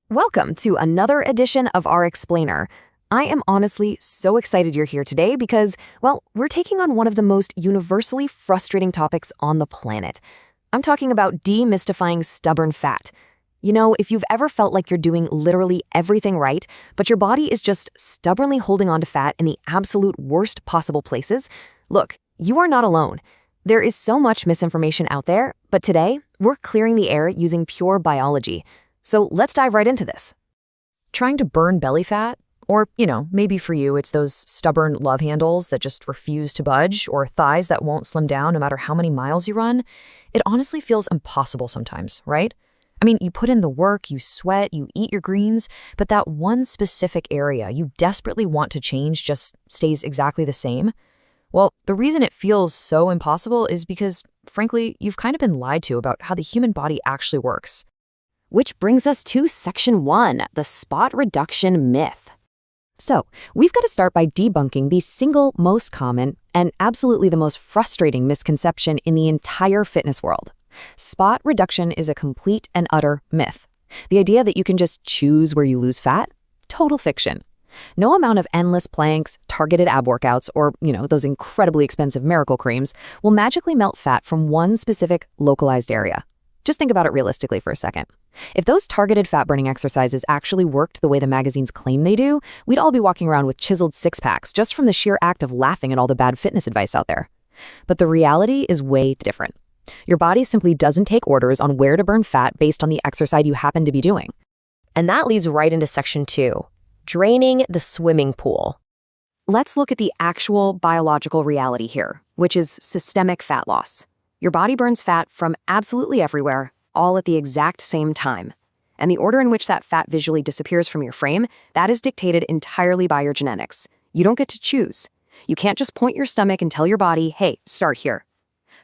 Welcome to another edition of our Explainer. I am honestly so excited you're here today because, well, we're taking on one of the most universally frustrating topics on the planet. I'm talking about demystifying stubborn fat. You know, if you've ever felt like you're doing literally everything right, but your body is just stubbornly holding on to fat in the absolute worst possible places, look, you are not alone. There is so much misinformation out there, but today, we're clearing the air using pure biology. So let's dive right into this. Trying to burn belly fat? Or, maybe for you it's those stubborn love handles that just refuse to budge, or thighs that won't slim down no matter how many miles you run. It honestly feels impossible sometimes, right? I mean, you put in the work, you sweat, you eat your greens, but that one specific area you desperately want to change just stays exactly the same. Well, the reason it feels so impossible is because, frankly, you've kind of been lied to about how the human body actually works. Which brings us to Section 1, the spot reduction myth. So, we've got to start by debunking the single most common and absolutely the most frustrating misconception in the entire fitness world. Spot reduction is a complete and utter myth. The idea that you can just choose where you lose fat? Total fiction. No amount of endless planks, targeted ab workouts, or, those incredibly expensive miracle creams will magically melt fat from one specific localized area. Just think about it realistically for a second. If those targeted fat-burning exercises actually worked the way the magazines claim they do, we'd all be walking around with chiseled six-packs just from the sheer act of laughing at all the bad fitness advice out there. But the reality is way different. Your body simply doesn't take orders on where to burn fat based on the exercise you happen to be doing. And that leads right into Section 2, draining the swimming pool. Let's look at the actual biological reality here, which is systemic fat loss. Your body burns fat from absolutely everywhere, all at the exact same time. And the order in which that fat visually disappears from your frame, that is dictated entirely by your genetics. You don't get to choose. You can't just point your stomach and tell your body, hey, start here.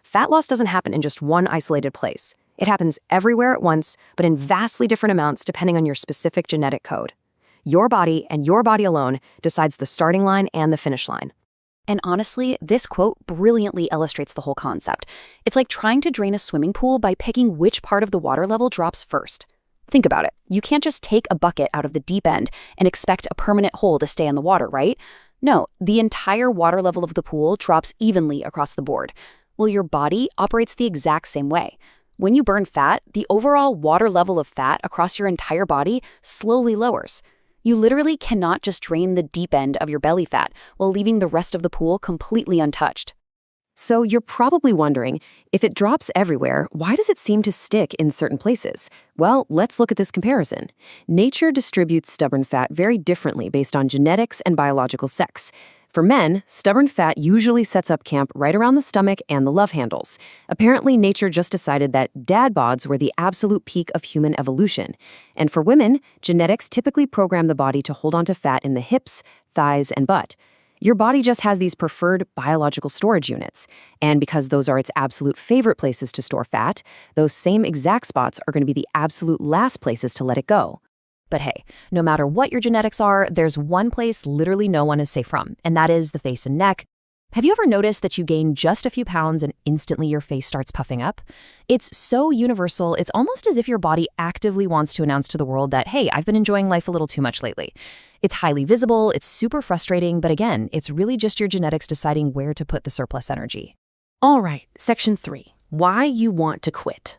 Fat loss doesn't happen in just one isolated place. It happens everywhere at once, but in vastly different amounts depending on your specific genetic code. Your body and your body alone decides the starting line and the finish line. And honestly, this quote brilliantly illustrates the whole concept. It's like trying to drain a swimming pool by picking which part of the water level drops first. Think about it. You can't just take a bucket out of the deep end and expect a permanent hole to stay in the water, right? No, the entire water level of the pool drops evenly across the board. Well, your body operates the exact same way. When you burn fat, the overall water level of fat across your entire body slowly lowers. You literally cannot just drain the deep end of your belly fat while leaving the rest of the pool completely untouched. So you're probably wondering, if it drops everywhere, why does it seem to stick in certain places? Well, let's look at this comparison. Nature distributes stubborn fat very differently based on genetics and biological sex. For men, stubborn fat usually sets up camp right around the stomach and the love handles. Apparently, nature just decided that dad bods were the absolute peak of human evolution. And for women, genetics typically program the body to hold onto fat in the hips, thighs, and butt. Your body just has these preferred biological storage units. And because those are its absolute favorite places to store fat, those same exact spots are going to be the absolute last places to let it go. But hey, no matter what your genetics are, there's one place literally no one is safe from, and that is the face and neck. Have you ever noticed that you gain just a few pounds and instantly your face starts puffing up? It's so universal, it's almost as if your body actively wants to announce to the world that, hey, I've been enjoying life a little too much lately. It's highly visible, it's super frustrating, but again, it's really just your genetics deciding where to put the surplus energy. All right, Section 3, why you want to quit.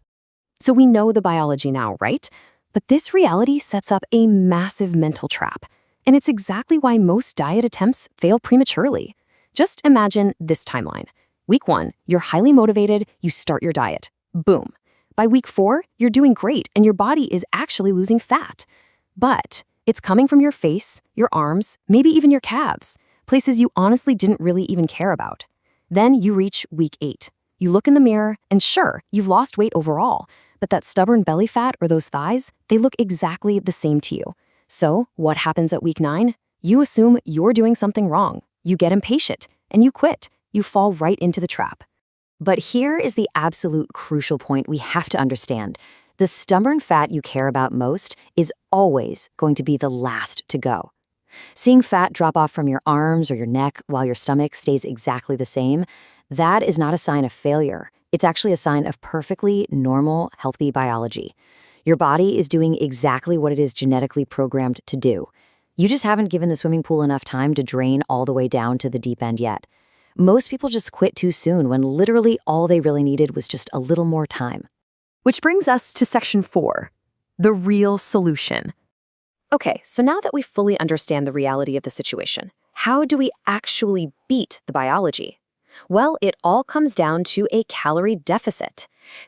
So we know the biology now, right? But this reality sets up a massive mental trap. And it's exactly why most diet attempts fail prematurely. Just imagine this timeline. Week 1, you're highly motivated, you start your diet. Boom. By week 4, you're doing great and your body is actually losing fat. But it's coming from your face, your arms, maybe even your calves, places you honestly didn't really even care about. Then you reach week 8. You look in the mirror and sure, you've lost weight overall, but that stubborn belly fat or those thighs, they look exactly the same to you. So what happens at week 9? You assume you're doing something wrong. You get impatient and you quit. You fall right into the trap. But here is the absolute crucial point we have to understand. The stubborn fat you care about most is always going to be the last to go. Seeing fat drop off from your arms or your neck while your stomach stays exactly the same, that is not a sign of failure. It's actually a sign of perfectly normal, healthy biology. Your body is doing exactly what it is genetically programmed to do. You just haven't given the swimming pool enough time to drain all the way down to the deep end yet. Most people just quit too soon when literally all they really needed was just a little more time. Which brings us to section 4, the real solution. Okay, so now that we fully understand the reality of the situation, how do we actually beat the biology? Well, it all comes down to a calorie deficit.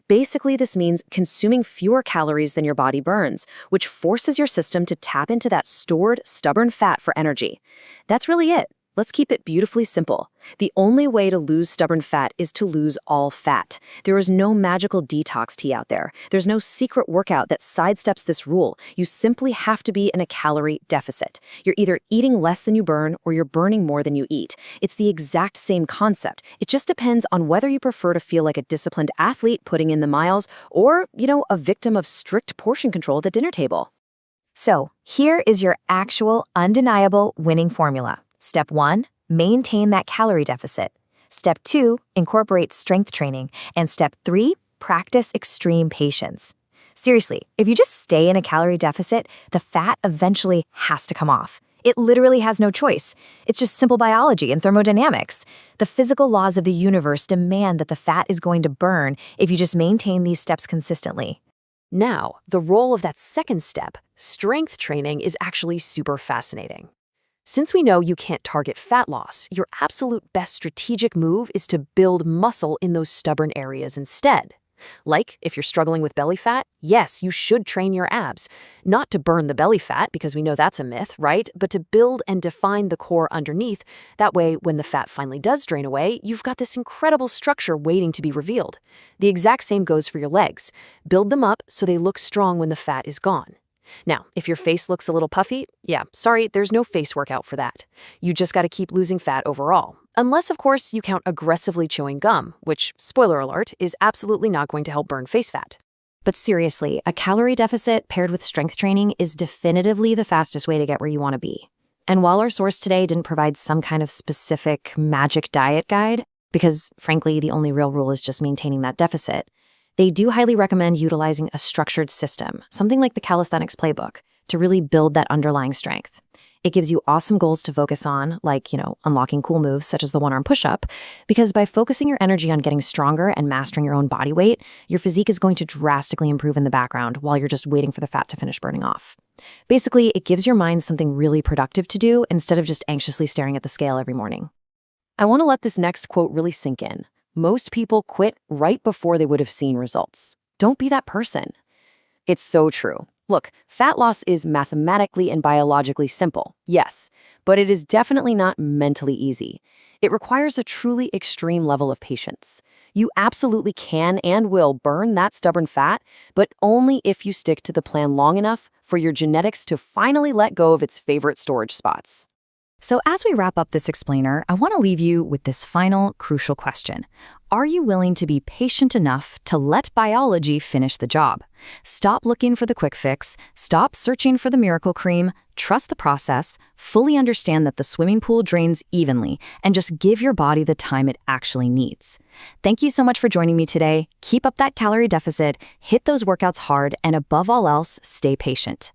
Basically, this means consuming fewer calories than your body burns, which forces your system to tap into that stored, stubborn fat for energy. That's really it. Let's keep it beautifully simple. The only way to lose stubborn fat is to lose all fat. There is no magical detox tea out there. There's no secret workout that sidesteps this rule. You simply have to be in a calorie deficit. You're either eating less than you burn or you're burning more than you eat. It's the exact same concept. It just depends on whether you prefer to feel like a disciplined athlete putting in the miles or, a victim of strict portion control at the dinner table. So, here is your actual, undeniable winning formula. Step 1, maintain that calorie deficit. Step 2, incorporate strength training. And step 3, practice extreme patience. Seriously, if you just stay in a calorie deficit, the fat eventually has to come off. It literally has no choice. It's just simple biology and thermodynamics. The physical laws of the universe demand that the fat is going to burn if you just maintain these steps consistently. Now, the role of that second step, strength training, is actually super fascinating. Since we know you can't target fat loss, your absolute best strategic move is to build muscle in those stubborn areas instead. Like, if you're struggling with belly fat, yes, you should train your abs. Not to burn the belly fat, because we know that's a myth, right? But to build and define the core underneath. That way, when the fat finally does drain away, you've got this incredible structure waiting to be revealed. The exact same goes for your legs. Build them up so they look strong when the fat is gone. Now, if your face looks a little puffy, sorry, there's no face workout for that. You just got to keep losing fat overall. Unless, of course, you count aggressively chewing gum, which, spoiler alert, is absolutely not going to help burn face fat. But seriously, a calorie deficit paired with strength training is definitively the fastest way to get where you want to be. And while our source today didn't provide some kind of specific magic diet guide, because frankly, the only real rule is just maintaining that deficit, they do highly recommend utilizing a structured system, something like the calisthenics playbook, to really build that underlying strength. It gives you awesome goals to focus on, like, unlocking cool moves such as the one-arm push-up, because by focusing your energy on getting stronger and mastering your own body weight, your physique is going to drastically improve in the background while you're just waiting for the fat to finish burning off. Basically, it gives your mind something really productive to do instead of just anxiously staring at the scale every morning. I want to let this next quote really sink in. Most people quit right before they would have seen results. Don't be that person. It's so true. Look, fat loss is mathematically and biologically simple, yes, but it is definitely not mentally easy. It requires a truly extreme level of patience. You absolutely can and will burn that stubborn fat, but only if you stick to the plan long enough for your genetics to finally let go of its favorite storage spots. So as we wrap up this explainer, I want to leave you with this final crucial question. Are you willing to be patient enough to let biology finish the job? Stop looking for the quick fix, stop searching for the miracle cream, trust the process, fully understand that the swimming pool drains evenly, and just give your body the time it actually needs. Thank you so much for joining me today. Keep up that calorie deficit, hit those workouts hard, and above all else, stay patient.